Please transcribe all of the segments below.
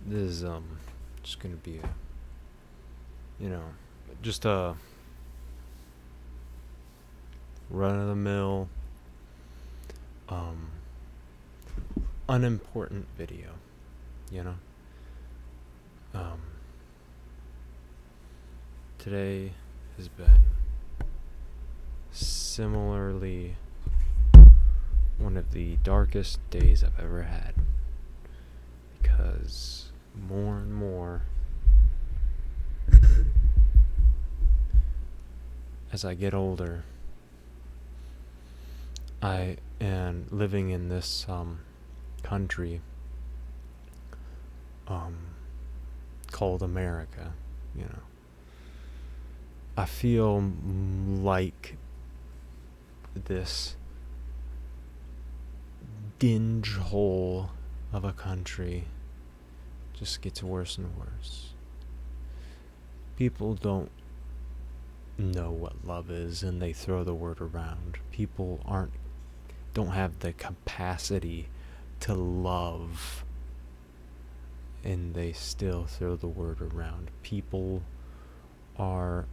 This is just gonna be a, you know, just a run of the mill, um, unimportant video. You know. Um, Today has been similarly one of the darkest days I've ever had, because more and more as I get older, I am living in this country um, called America. You know, I feel like this dinge hole of a country just gets worse and worse. People don't know what love is, and they throw the word around. People don't have the capacity to love, and they still throw the word around. People are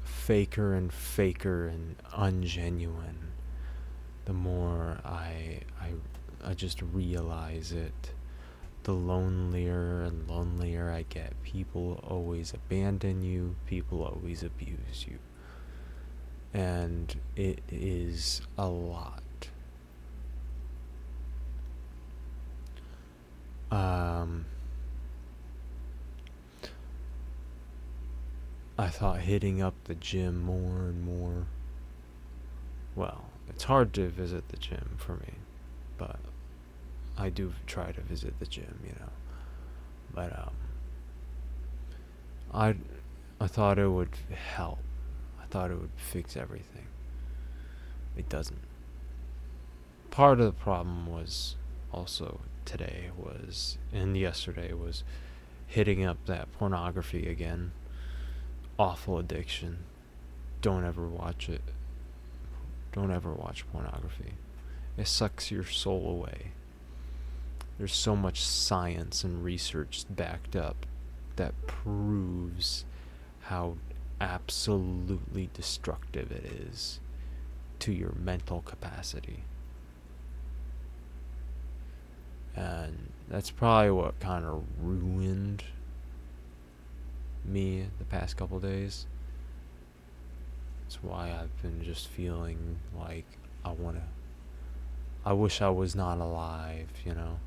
faker and faker and ungenuine. The more I just realize it, the lonelier and lonelier I get. People always abandon you, people always abuse you. And it is a lot. I thought hitting up the gym more and more. Well, it's hard to visit the gym for me, but I do try to visit the gym, you know. But I I thought it would help. I thought it would fix everything. It doesn't. Part of the problem was also today was and yesterday was hitting up that pornography again. Awful addiction. Don't ever watch it. Don't ever watch pornography. It sucks your soul away. There's so much science and research backed up that proves how absolutely destructive it is to your mental capacity. And that's probably what kind of ruined me the past couple days. That's why I've been just feeling like I wish I was not alive, you know.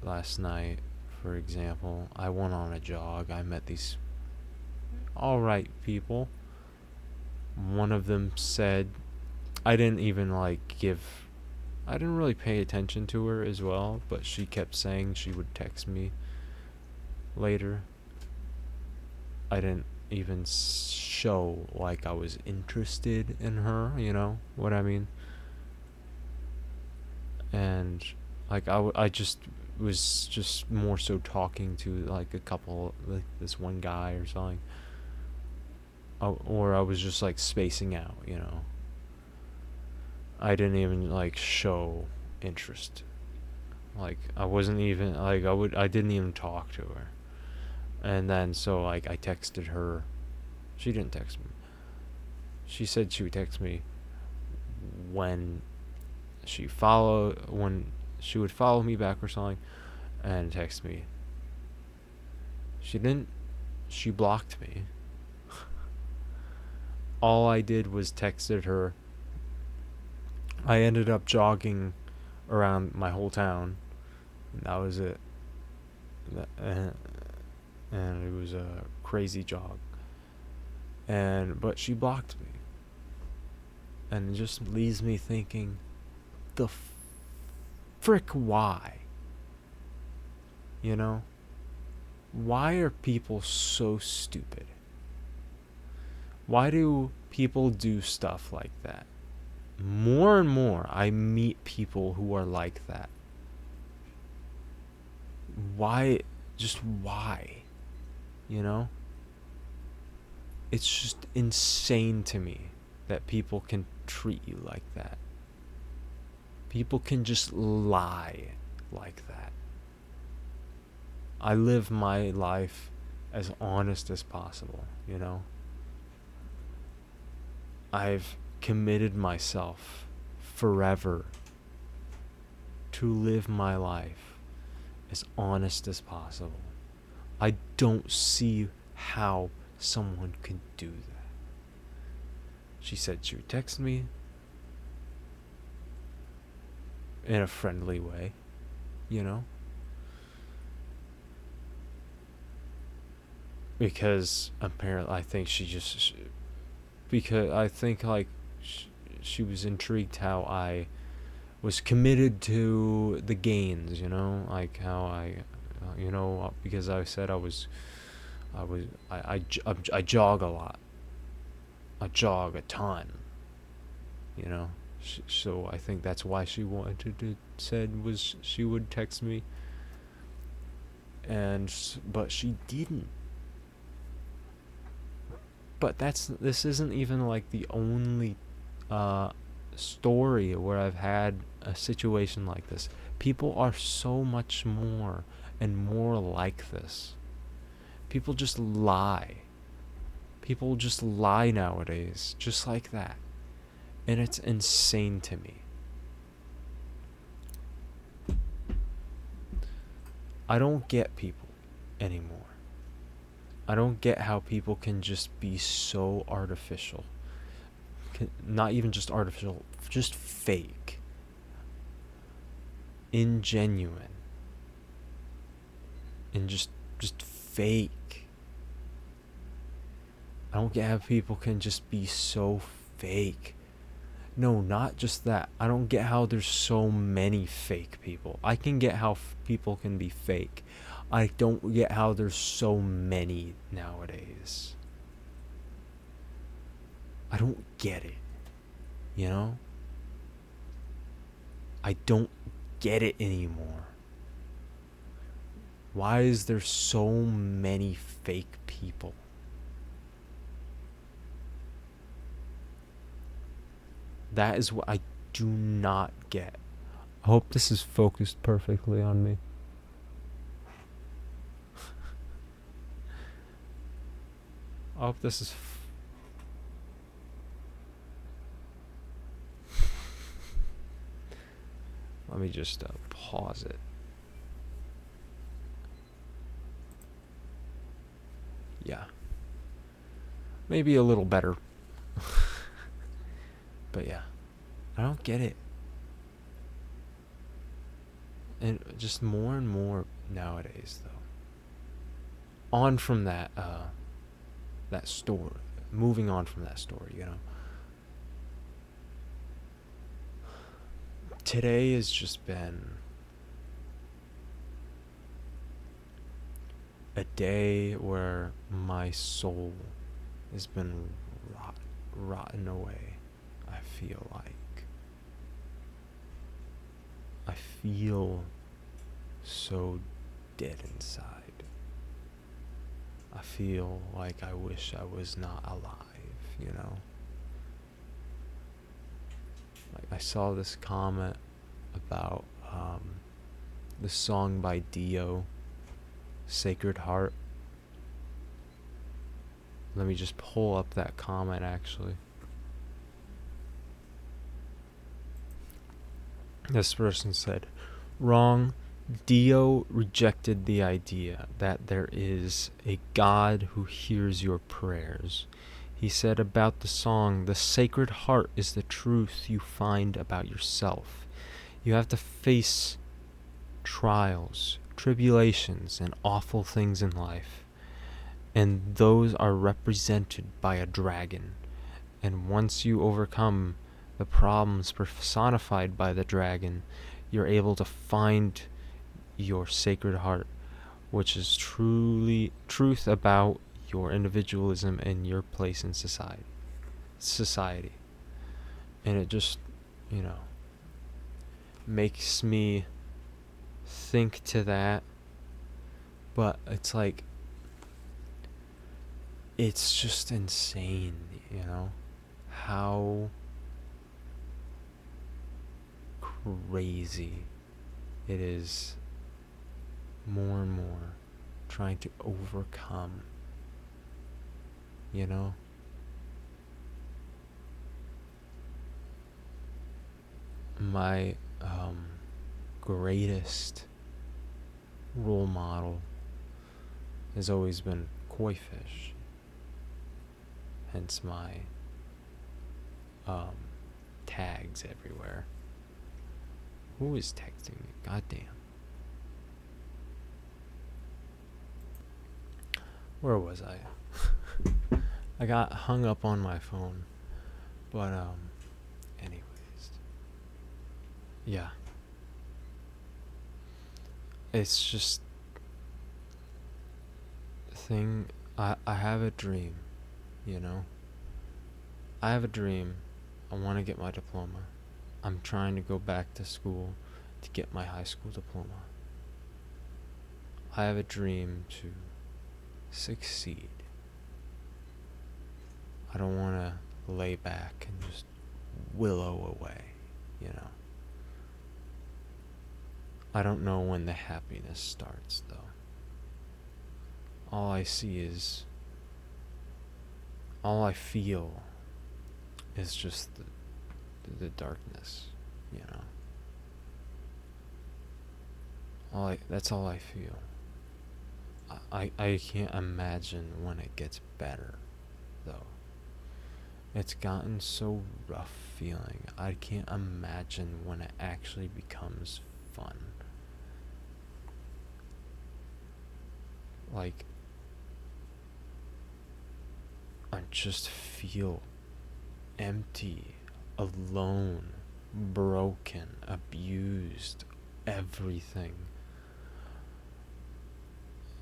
Last night, for example, I went on a jog. I met these alright people. One of them said, I didn't even I didn't really pay attention to her as well, but she kept saying she would text me later. I didn't even show like I was interested in her, you know what I mean? And like I just was just more so talking to like a couple, like this one guy or something. Or I was just like spacing out, you know. I didn't even like show interest. Like I wasn't even like I didn't even talk to her. And then so like I texted her. She didn't text me. She said she would text me when when she would follow me back or something and text me. She didn't. She blocked me. All I did was texted her. I ended up jogging around my whole town. And that was it. And it was a crazy jog. But she blocked me. And it just leaves me thinking, the frick why? You know? Why are people so stupid? Why do people do stuff like that? More and more, I meet people who are like that. Why? Just why? You know? It's just insane to me that people can treat you like that. People can just lie like that. I live my life as honest as possible, you know? I've committed myself forever to live my life as honest as possible. I don't see how someone could do that. She said she would text me in a friendly way, you know? Because apparently I think because I think like she was intrigued how I was committed to the gains, you know, like how because I said I jog a lot. I jog a ton, you know. So I think that's why she wanted to said was she would text me, but she didn't. But this isn't even like the only story where I've had a situation like this. People are so much more and more like this. People just lie. People just lie nowadays, just like that. And it's insane to me. I don't get people anymore. I don't get how people can just be so artificial. Not even just artificial, just fake. Ingenuine. And just fake. I don't get how people can just be so fake. No, not just that. I don't get how there's so many fake people. I can get how people can be fake. I don't get how there's so many nowadays. I don't get it. You know? I don't get it anymore. Why is there so many fake people? That is what I do not get. I hope this is focused perfectly on me. I hope this is... Let me just pause it. Yeah. Maybe a little better. But yeah. I don't get it. And just more and more nowadays, though. On from that story. Moving on from that story, you know. Today has just been a day where my soul has been rotten away. I feel like I feel so dead inside. I feel like I wish I was not alive, you know? Like I saw this comment about the song by Dio, Sacred Heart. Let me just pull up that comment actually. This person said, wrong. Dio rejected the idea that there is a God who hears your prayers. He said about the song, the sacred heart is the truth you find about yourself. You have to face trials, tribulations, and awful things in life. And those are represented by a dragon. And once you overcome the problems personified by the dragon, you're able to find your sacred heart, which is truth about your individualism and your place in society. And it just, you know, makes me think to that. But it's like, it's just insane, you know, how crazy it is more and more trying to overcome, you know? My greatest role model has always been koi fish, hence my tags everywhere. Who is texting me? Goddamn. Where was I? I got hung up on my phone. But anyways. Yeah. It's just thing I have a dream, you know? I have a dream. I want to get my diploma. I'm trying to go back to school to get my high school diploma. I have a dream to succeed. I don't want to lay back and just willow away, you know. I don't know when the happiness starts, though. All I feel is just the darkness, you know. That's all I feel. I can't imagine when it gets better, though. It's gotten so rough feeling. I can't imagine when it actually becomes fun. Like, I just feel empty, alone, broken, abused, everything.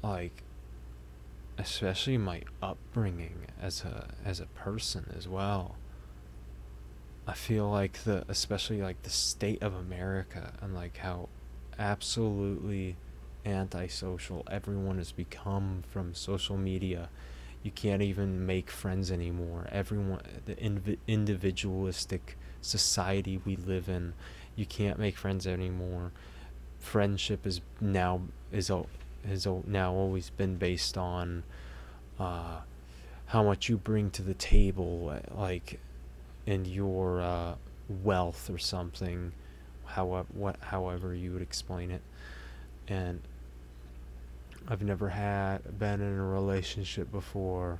Like, especially my upbringing as a person as well. I feel like especially like the state of America and like how absolutely antisocial everyone has become from social media. You can't even make friends anymore. Everyone, the individualistic society we live in, you can't make friends anymore. Friendship has now always been based on how much you bring to the table, like in your wealth or something, however you would explain it. And I've never been in a relationship before.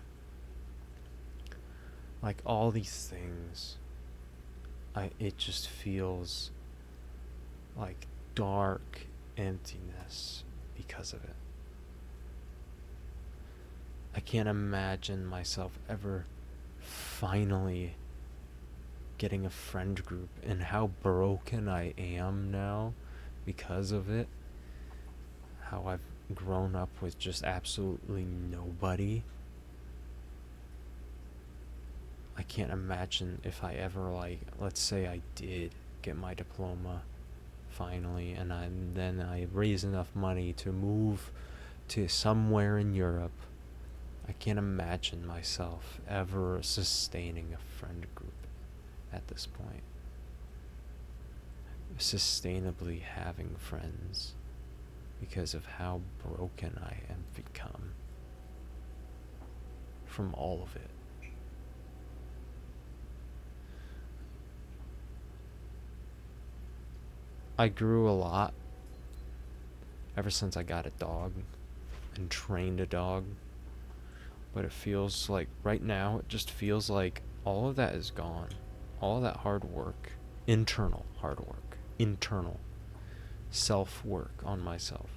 Like all these things, it just feels like dark emptiness because of it. I can't imagine myself ever finally getting a friend group, and how broken I am now because of it. How I've grown up with just absolutely nobody. I can't imagine if I ever, like, let's say I did get my diploma finally, and then I raise enough money to move to somewhere in Europe. I can't imagine myself ever sustaining a friend group at this point. Sustainably having friends because of how broken I have become from all of it. I grew a lot ever since I got a dog and trained a dog. But it feels like right now, it just feels like all of that is gone. All of that hard work, internal hard work, internal self-work on myself.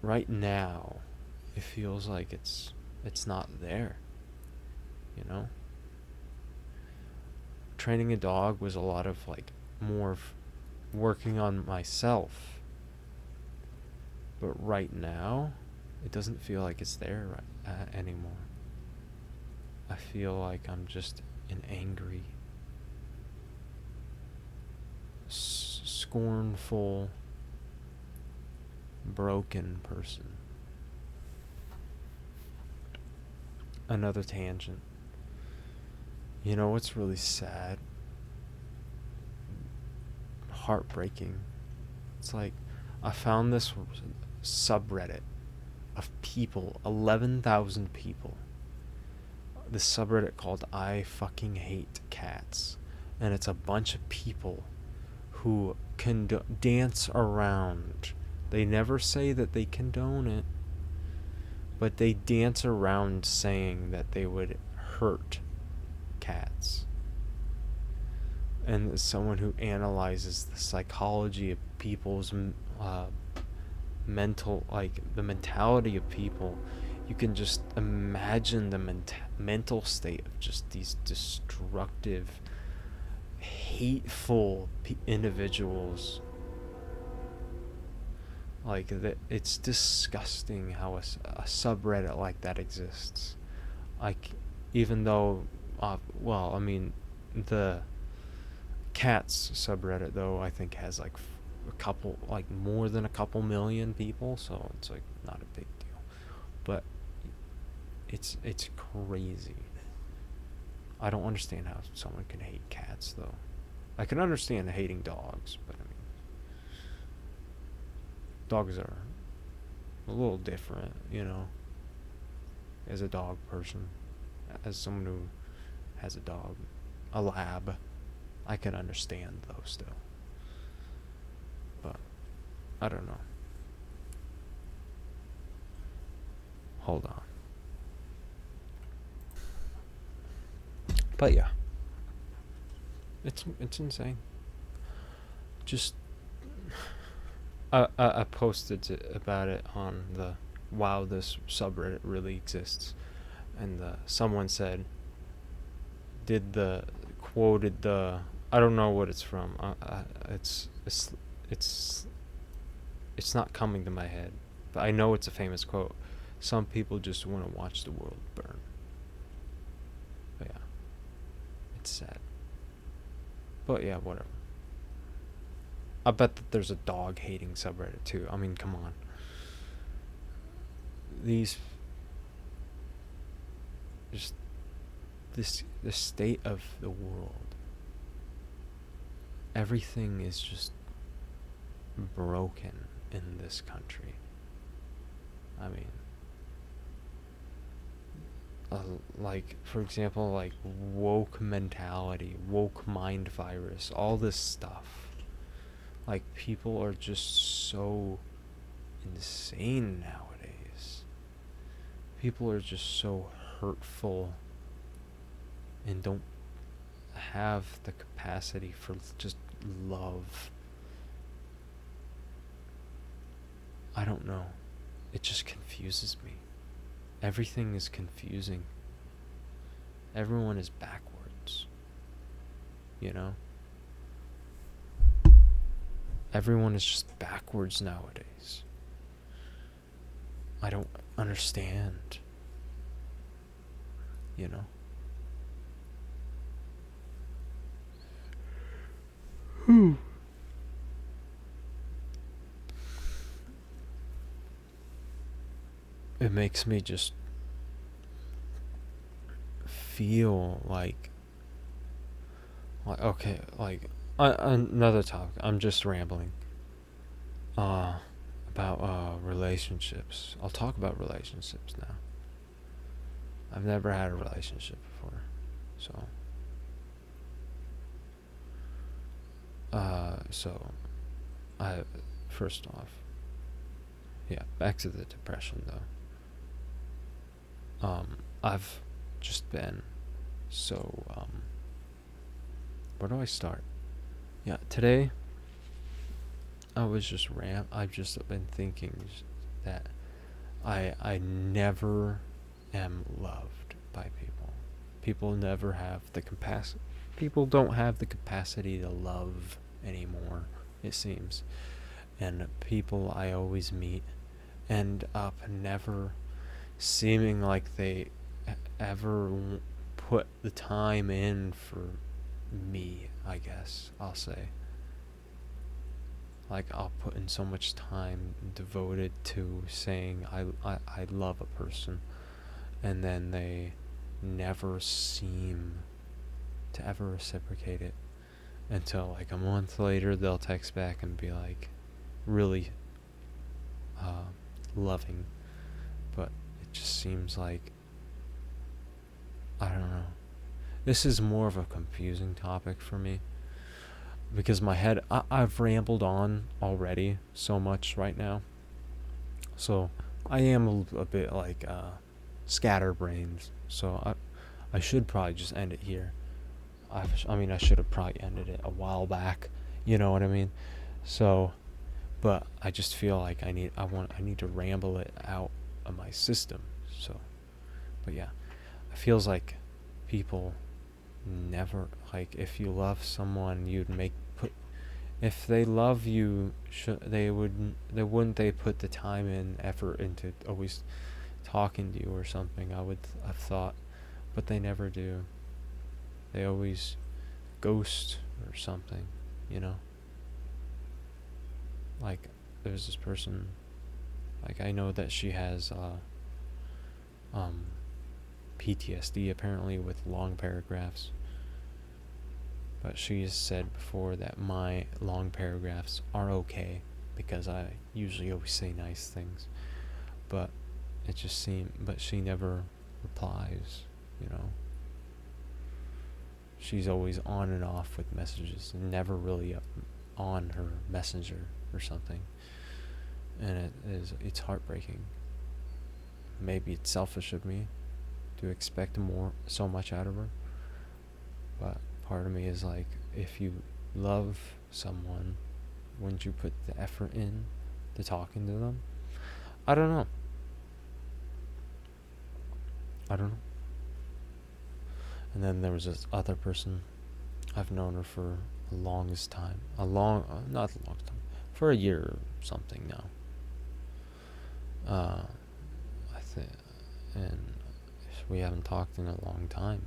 Right now, it feels like it's not there, you know? Training a dog was a lot of like more of working on myself. But right now, it doesn't feel like it's there anymore. I feel like I'm just an angry, scornful, broken person. Another tangent. You know what's really sad? heartbreaking. It's like, I found this subreddit of people, 11,000 people. This subreddit called I Fucking Hate Cats. And it's a bunch of people who dance around. They never say that they condone it, but they dance around saying that they would hurt cats. And as someone who analyzes the psychology of people's mental, like the mentality of people, you can just imagine the mental state of just these destructive, hateful individuals. Like, that, it's disgusting how a subreddit like that exists. Like, even though, well, I mean, the cats subreddit though, I think has like a couple, like more than a couple million people, so it's like not a big deal. But it's crazy. I don't understand how someone can hate cats though. I can understand hating dogs, but I mean, dogs are a little different, you know. As a dog person, as someone who has a dog, a lab, I can understand though still. But I don't know. Hold on. But yeah, it's insane. Just I posted about it on the wow, this subreddit really exists, and someone said, did the quoted the, I don't know what it's from. It's not coming to my head, but I know it's a famous quote. Some people just want to watch the world burn. But yeah, it's sad. But yeah, whatever. I bet that there's a dog hating subreddit too. I mean, come on. These, just the state of the world. Everything is just broken in this country. I mean, like, for example, like woke mentality, woke mind virus, all this stuff. Like, people are just so insane nowadays. People are just so hurtful and don't have the capacity for just love. I don't know. It just confuses me. Everything is confusing. Everyone is backwards. You know? Everyone is just backwards nowadays. I don't understand. You know? It makes me just feel like okay, like another topic. I'm just rambling. About relationships. I'll talk about relationships now. I've never had a relationship before, so so I first off, yeah, back to the depression though. I've just been so where do I start? Yeah, today I've just been thinking that I never am loved by people. People never have the capacity. People don't have the capacity to love anymore, it seems. And people I always meet end up never seeming like they ever put the time in for me, I guess I'll say. Like, I'll put in so much time devoted to saying I love a person, and then they never seem to ever reciprocate it. until like a month later they'll text back and be like really loving. But it just seems like, I don't know. This is more of a confusing topic for me because my head, I've rambled on already so much right now. So I am a bit like scatterbrained. So I should probably just end it here. I mean, I should have probably ended it a while back. You know what I mean? So, but I just feel like I need to ramble it out of my system. So, but yeah, it feels like people never, like, if you love someone, you'd make put if they love you, wouldn't they put the time and effort into always talking to you or something? I would have thought, but they never do. They always ghost or something, you know? Like, there's this person, like, I know that she has PTSD apparently with long paragraphs. But she has said before that my long paragraphs are okay because I usually always say nice things. But but she never replies, you know? She's always on and off with messages and never really on her messenger or something. And it's heartbreaking. Maybe it's selfish of me to expect so much out of her. But part of me is like, if you love someone, wouldn't you put the effort in to talking to them? I don't know. And then there was this other person. I've known her for the longest time. Not the longest time. For a year or something now. I think, and we haven't talked in a long time.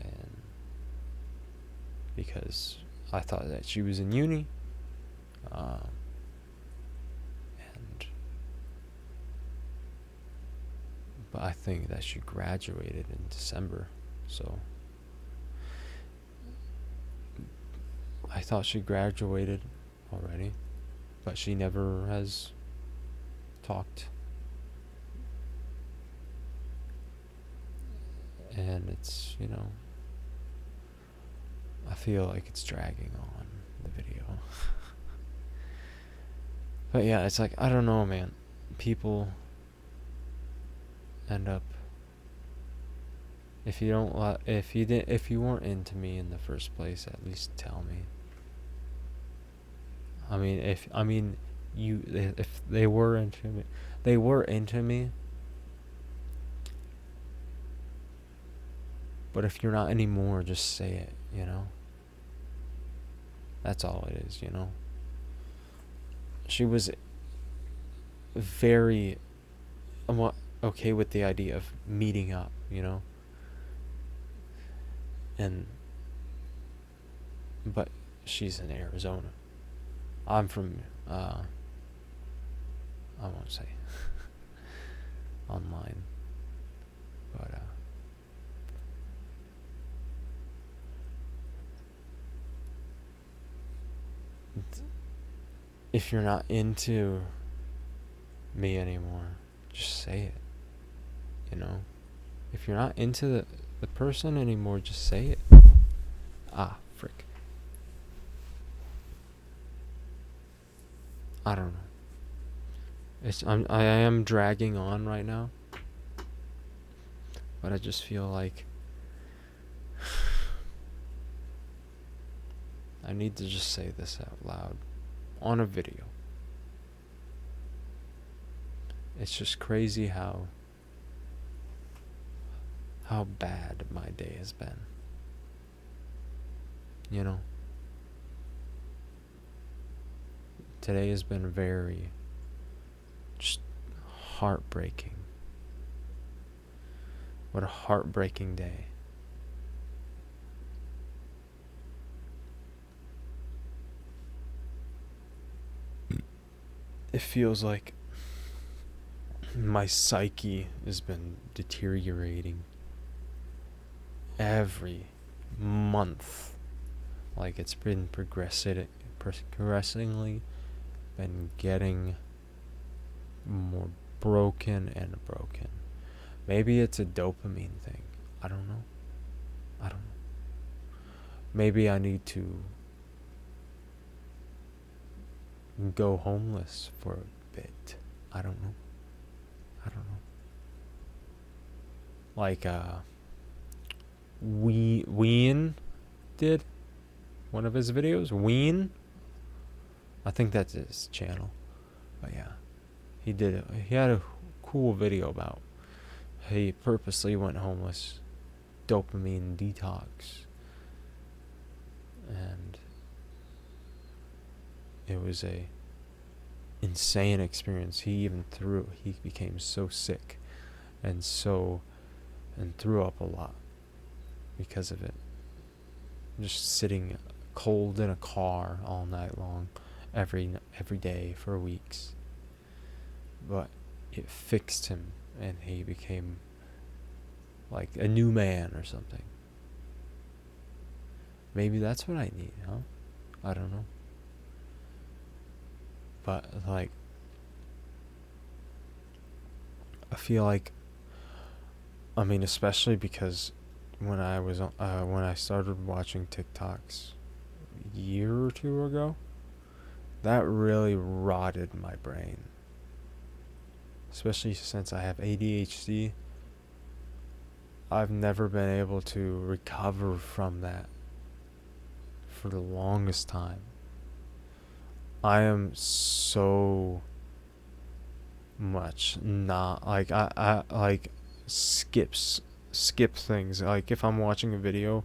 And because I thought that she was in uni. And but I think that she graduated in December. So I thought she graduated already, but she never has talked. And it's, I feel like it's dragging on the video. But yeah, it's like, I don't know, man. People end up, if you weren't into me in the first place, at least tell me. If they were into me, but if you're not anymore, just say it, That's all it is, She was very okay with the idea of meeting up, but she's in Arizona. I'm from, I won't say online, but, if you're not into me anymore, just say it, If you're not into the person anymore, just say it. Frick. I don't know. I am dragging on right now, but I just feel like I need to just say this out loud on a video. It's just crazy how bad my day has been. Today has been very just heartbreaking. What a heartbreaking day. It feels like my psyche has been deteriorating every month. Like, it's been progressingly been getting more broken and broken. Maybe it's a dopamine thing. I don't know. Maybe I need to go homeless for a bit. I don't know. Like, Ween did one of his videos. Ween, I think that's his channel. But yeah, he did it. He had a cool video about he purposely went homeless, dopamine detox, and it was a insane experience. He became so sick and threw up a lot because of it. Just sitting cold in a car all night long, every day for weeks. But it fixed him, and he became like a new man or something. Maybe that's what I need, huh? I don't know. But like, I feel like, I mean, especially because when I started watching TikToks a year or two ago, that really rotted my brain. Especially since I have ADHD, I've never been able to recover from that for the longest time. I am so much not like I like skip things. Like, if I'm watching a video,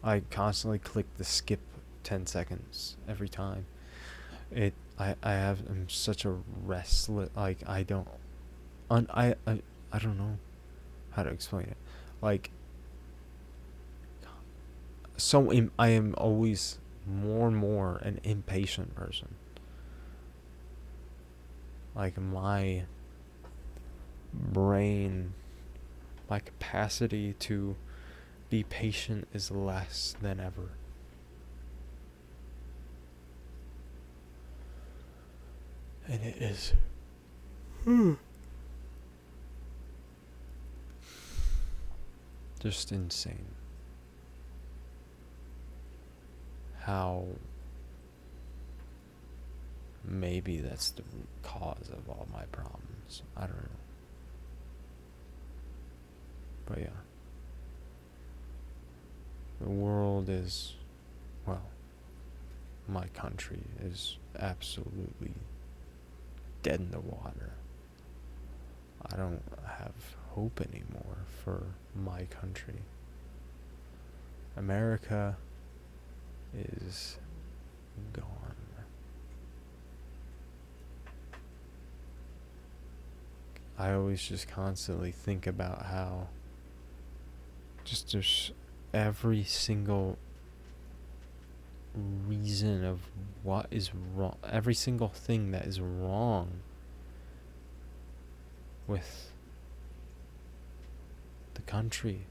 I constantly click the skip 10 seconds every time. I'm such a restless, like, I don't know how to explain it. Like, I am always more and more an impatient person. Like, my brain, my capacity to be patient is less than ever. And it is just insane how maybe that's the root cause of all my problems. I don't know. But yeah. The world is, well, my country is absolutely dead in the water. I don't have hope anymore for my country. America is gone. I always just constantly think about how just there's every single reason of what is wrong, every single thing that is wrong with the country.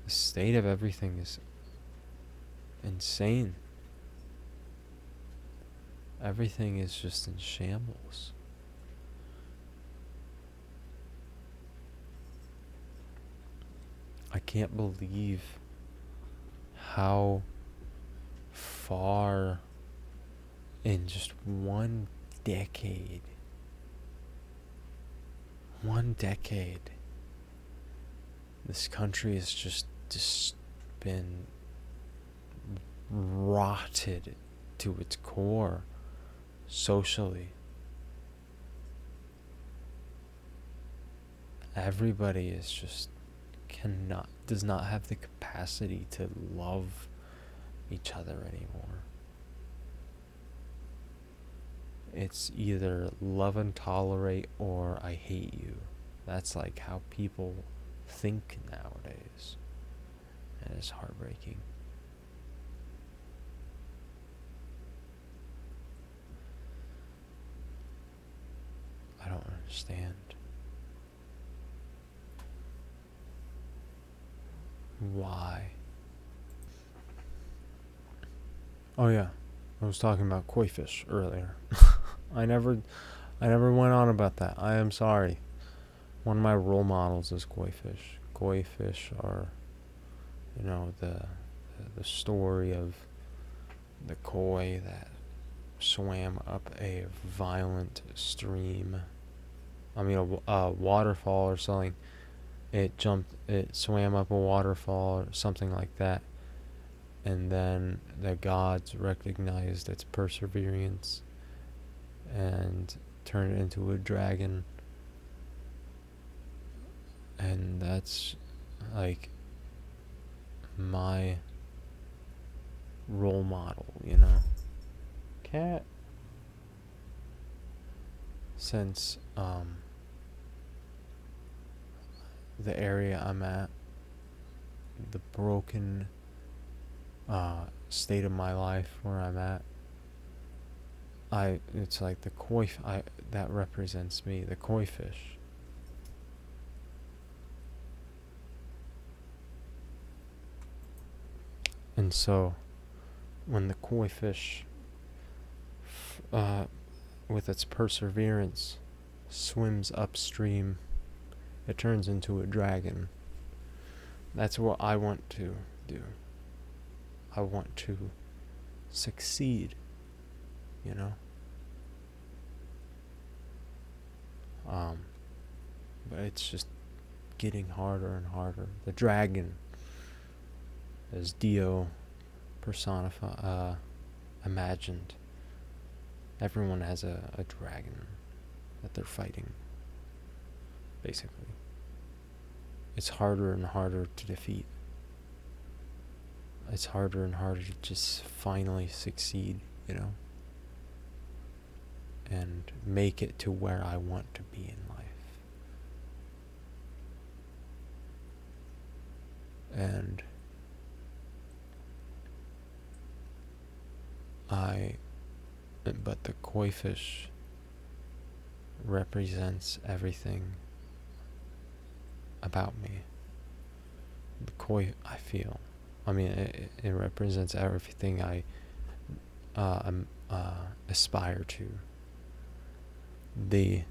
The state of everything is insane. Everything is just in shambles. I can't believe how far in just one decade, this country has just been rotted to its core socially. Everybody is just does not have the capacity to love each other anymore. It's either love and tolerate or I hate you. That's like how people think nowadays. And it's heartbreaking. I don't understand. Why? Oh yeah, I was talking about koi fish earlier. I never, I never went on about that. I am sorry. One of my role models is koi fish. Koi fish are, the story of the koi that swam up a violent stream. I mean, a waterfall or something. It swam up a waterfall or something like that. And then the gods recognized its perseverance and turned it into a dragon. And that's like my role model, Cat, since the area I'm at, the broken state of my life where I'm at, it's like the that represents me, the koi fish. And so when the koi fish, with its perseverance, swims upstream, it turns into a dragon. That's what I want to do. I want to succeed, you know? But it's just getting harder and harder. The dragon, as Dio imagined. Everyone has a dragon that they're fighting, basically. It's harder and harder to defeat. It's harder and harder to just finally succeed, and make it to where I want to be in life. And but the koi fish represents everything about me. The koi, I feel. I mean, it represents everything I aspire to. The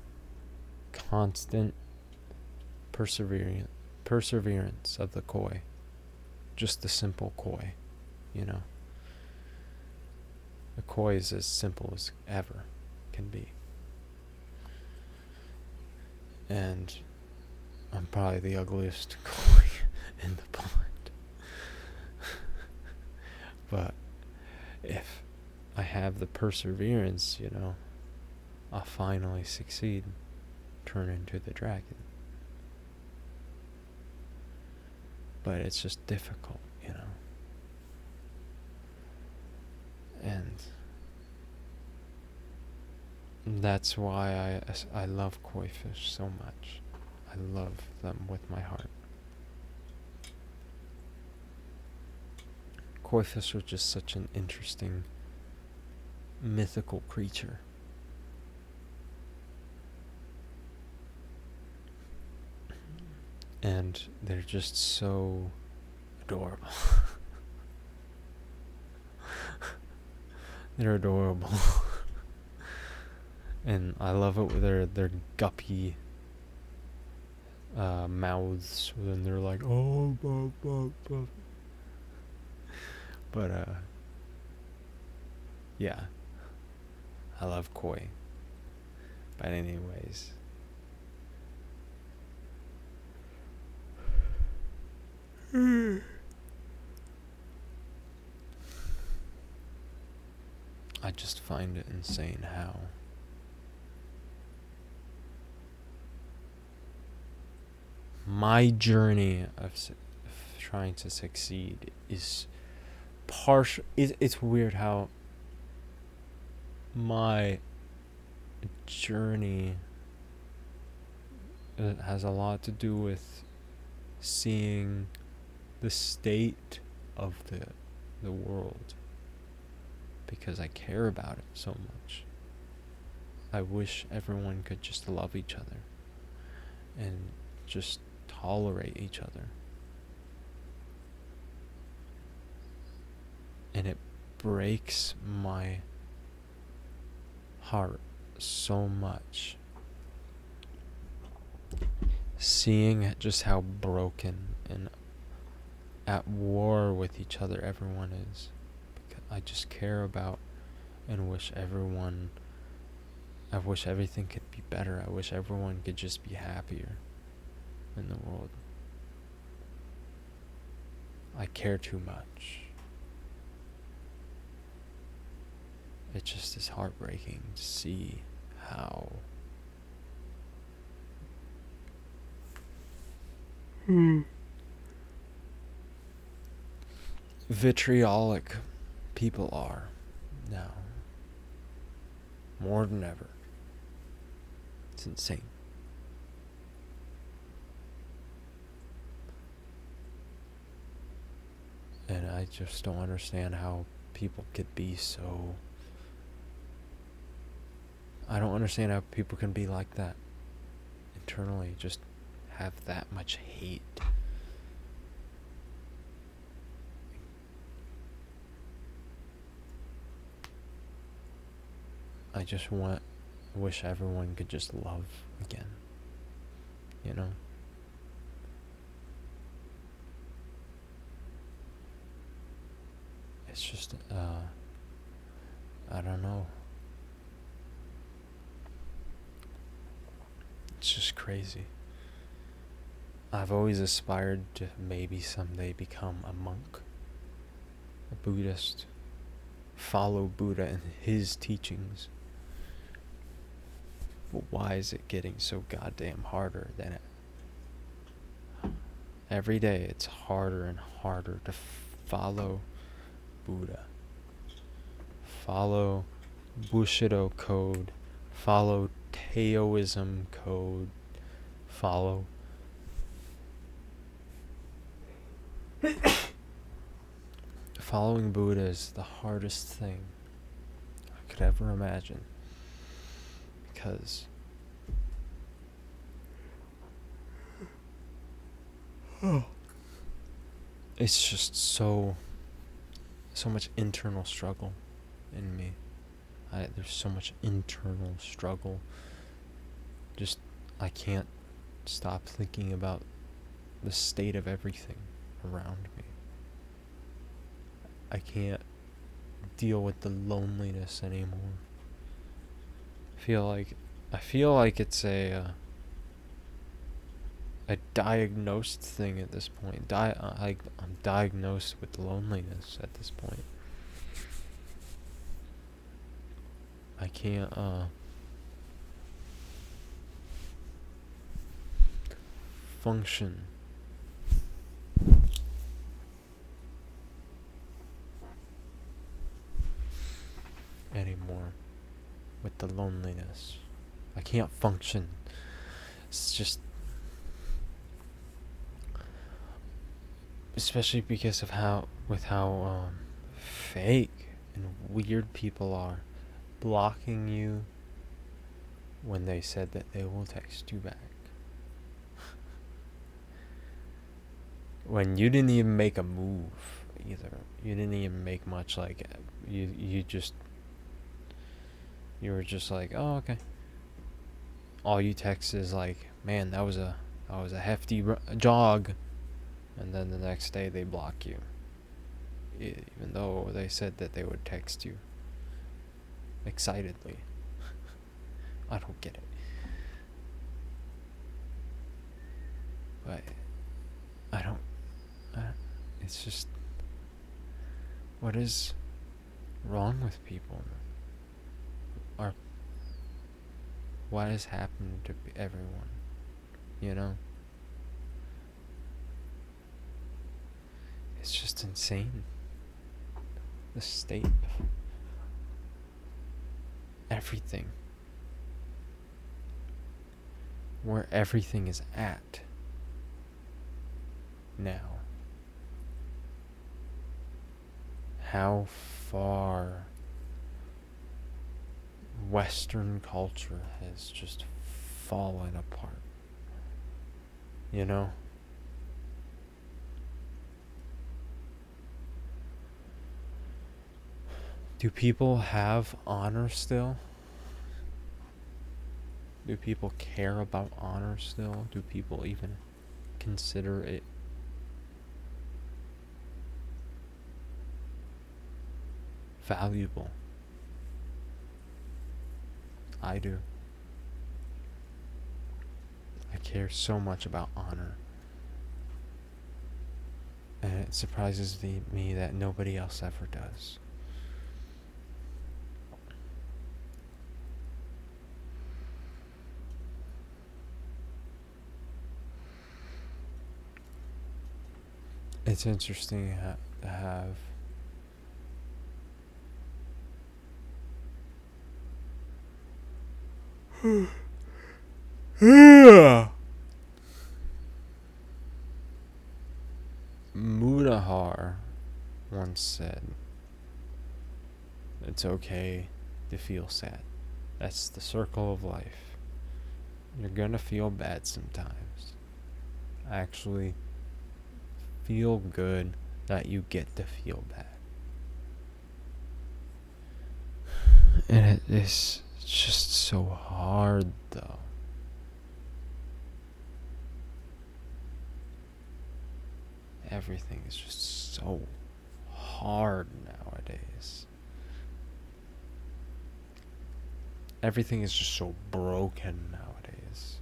constant perseverance of the koi. Just the simple koi, The koi is as simple as ever can be. And I'm probably the ugliest koi in the pond. But if I have the perseverance, I'll finally succeed, turn into the dragon. But it's just difficult, And that's why I love koi fish so much. I love them with my heart. Koi fish are just such an interesting mythical creature. And they're just so adorable. They're adorable. And I love it with their guppy mouths when they're like, oh, bup, bup, bup. But yeah, I love koi. But anyways, I just find it insane how my journey of trying to succeed is partial. It's weird how my journey has a lot to do with seeing the state of the world, because I care about it so much. I wish everyone could just love each other and just tolerate each other. And breaks my heart so much seeing just how broken and at war with each other everyone is. Because I just care about and I wish everything could be better. I wish everyone could just be happier in the world. I care too much. It just is heartbreaking to see how vitriolic people are now. More than ever. It's insane. And I just don't understand how people could be so... I don't understand how people can be like that. Internally, just have that much hate. I wish everyone could just love again. You know? It's just, I don't know. It's just crazy. I've always aspired to maybe someday become a monk, a Buddhist, follow Buddha and his teachings. But why is it getting so goddamn harder than it? Every day it's harder and harder to follow Buddha, follow Bushido code, follow Taoism code, follow following Buddha is the hardest thing I could ever imagine, because it's just so much internal struggle in me. There's so much internal struggle. Just, I can't stop thinking about the state of everything around me. I can't deal with the loneliness anymore. I feel like it's a diagnosed thing at this point. I'm diagnosed with loneliness at this point. I can't function anymore with the loneliness. I can't function. It's just, especially because of how fake and weird people are, blocking you when they said that they will text you back. When you didn't even make a move either. You didn't even make much, like, you were just like, oh, okay. All you text is like, man, that was a hefty jog. And then the next day they block you. Even though they said that they would text you excitedly. I don't get it. But it's just, what is wrong with people? Or what has happened to everyone? You know? It's just insane. The state of everything. Where everything is at now. How far Western culture has just fallen apart. You know? Do people have honor still? Do people care about honor still? Do people even consider it valuable? I do. I care so much about honor. And it surprises me that nobody else ever does. It's interesting to have Mudahar once said, "It's okay to feel sad. That's the circle of life. You're gonna feel bad sometimes. Actually, feel good that you get to feel bad." And it is just so hard, though. Everything is just so hard nowadays. Everything is just so broken nowadays.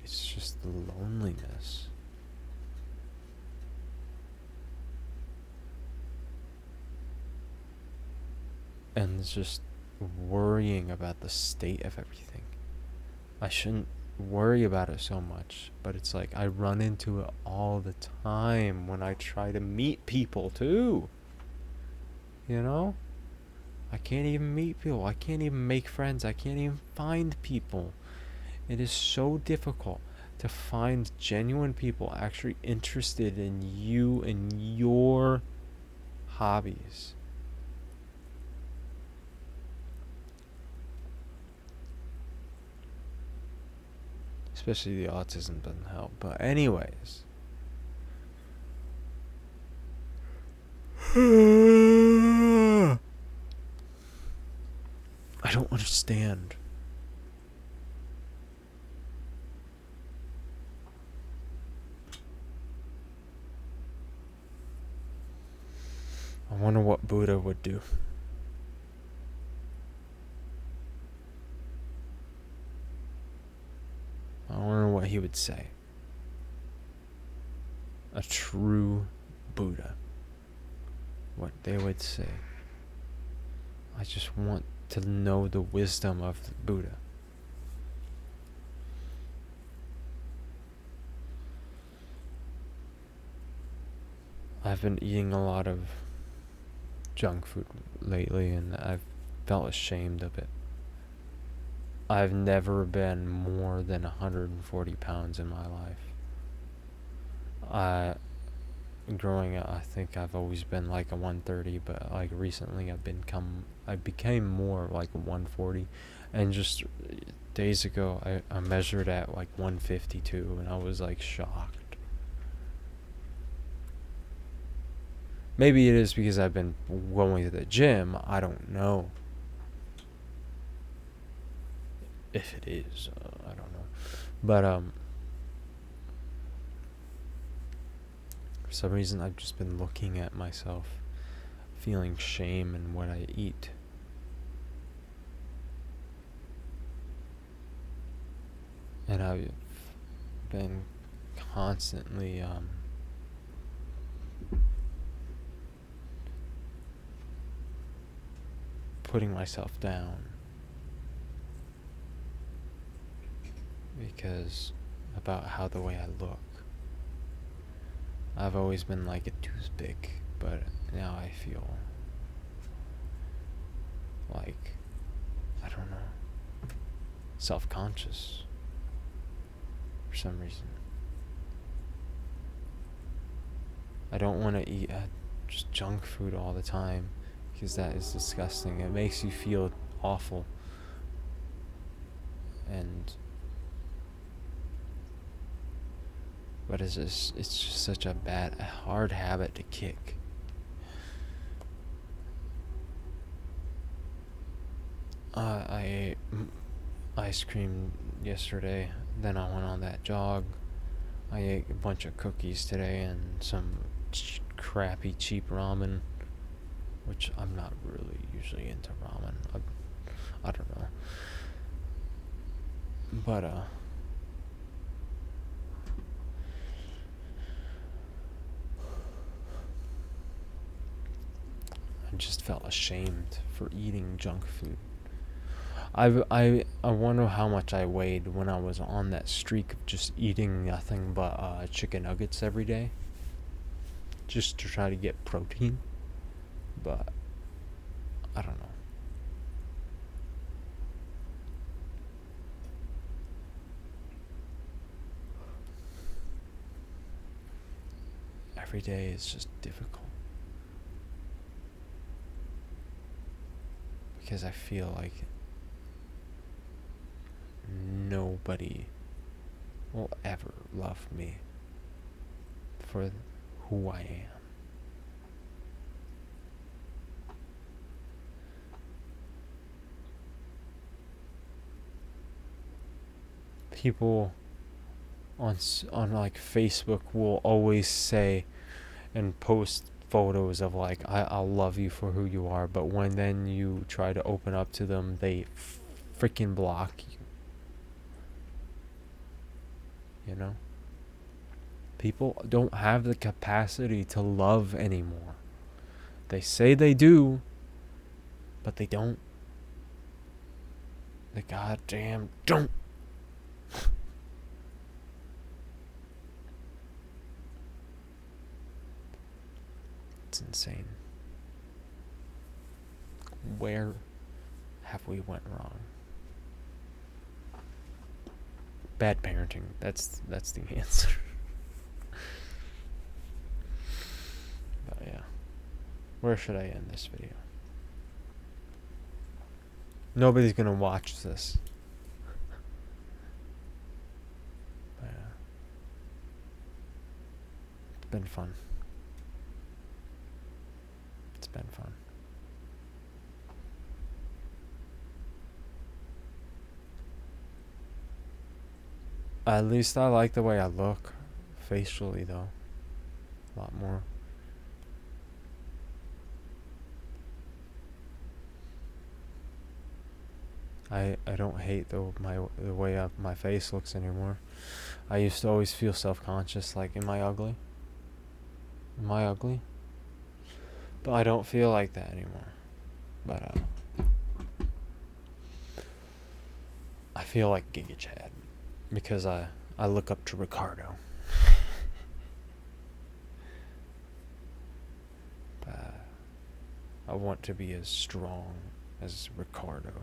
It's just the loneliness. And it's just worrying about the state of everything. I shouldn't worry about it so much, but it's like I run into it all the time when I try to meet people too. You know? I can't even meet people. I can't even make friends. I can't even find people. It is so difficult to find genuine people actually interested in you and your hobbies. Especially the autism doesn't help. But anyways. I don't understand. I wonder what Buddha would do. I wonder what he would say. A true Buddha. What they would say. I just want to know the wisdom of the Buddha. I've been eating a lot of junk food lately and I've felt ashamed of it. I've never been more than 140 pounds in my life. Growing up, I think I've always been like a 130, but like recently I became more like a 140, and just days ago I measured at like 152 and I was like shocked. Maybe it is because I've been going to the gym, I don't know. If it is, I don't know. But for some reason I've just been looking at myself, feeling shame in what I eat. And I've been constantly putting myself down because about how the way I look. I've always been like a toothpick, but now I feel like, I don't know, self-conscious for some reason. I don't want to eat just junk food all the time because that is disgusting. It makes you feel awful. And But it's just such a hard habit to kick. I ate ice cream yesterday, then I went on that jog. I ate a bunch of cookies today and some crappy cheap ramen, which I'm not really usually into ramen. I don't know. But I just felt ashamed for eating junk food. I wonder how much I weighed when I was on that streak of just eating nothing but chicken nuggets every day, just to try to get protein. But I don't know. Every day is just difficult because I feel like nobody will ever love me for who I am. People on like Facebook will always say and post photos of like I'll love you for who you are, but when then you try to open up to them, they freaking block you. You know? People don't have the capacity to love anymore. They say they do, but they don't. They goddamn don't. It's insane. Where have we went wrong? Bad parenting. That's the answer. But yeah. Where should I end this video? Nobody's gonna watch this. But yeah. It's been fun. It's been fun. At least I like the way I look. Facially, though. A lot more. I don't hate the way my face looks anymore. I used to always feel self-conscious, like, am I ugly? Am I ugly? But I don't feel like that anymore. But I feel like Giga Chad because I look up to Ricardo. I want to be as strong as Ricardo.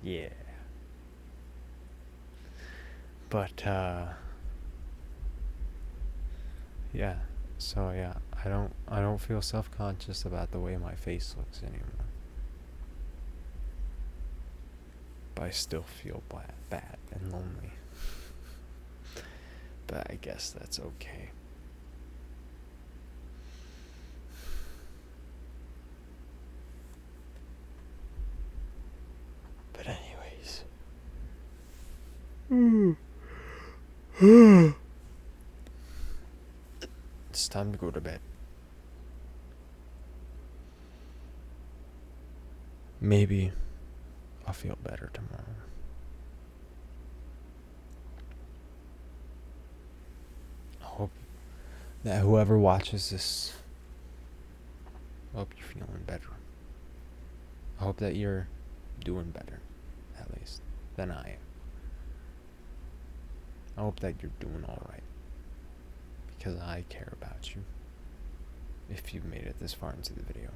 Yeah. But yeah. So yeah, I don't feel self-conscious about the way my face looks anymore. But I still feel bad and lonely. But I guess that's okay. But anyways. It's time to go to bed. Maybe I'll feel better tomorrow. I hope that whoever watches this, I hope you're feeling better. I hope that you're doing better, at least, than I am. I hope that you're doing alright. Because I care about you. If you've made it this far into the video.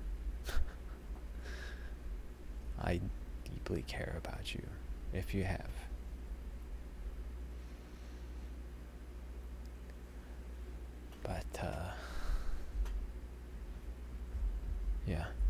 I deeply care about you. If you have. But,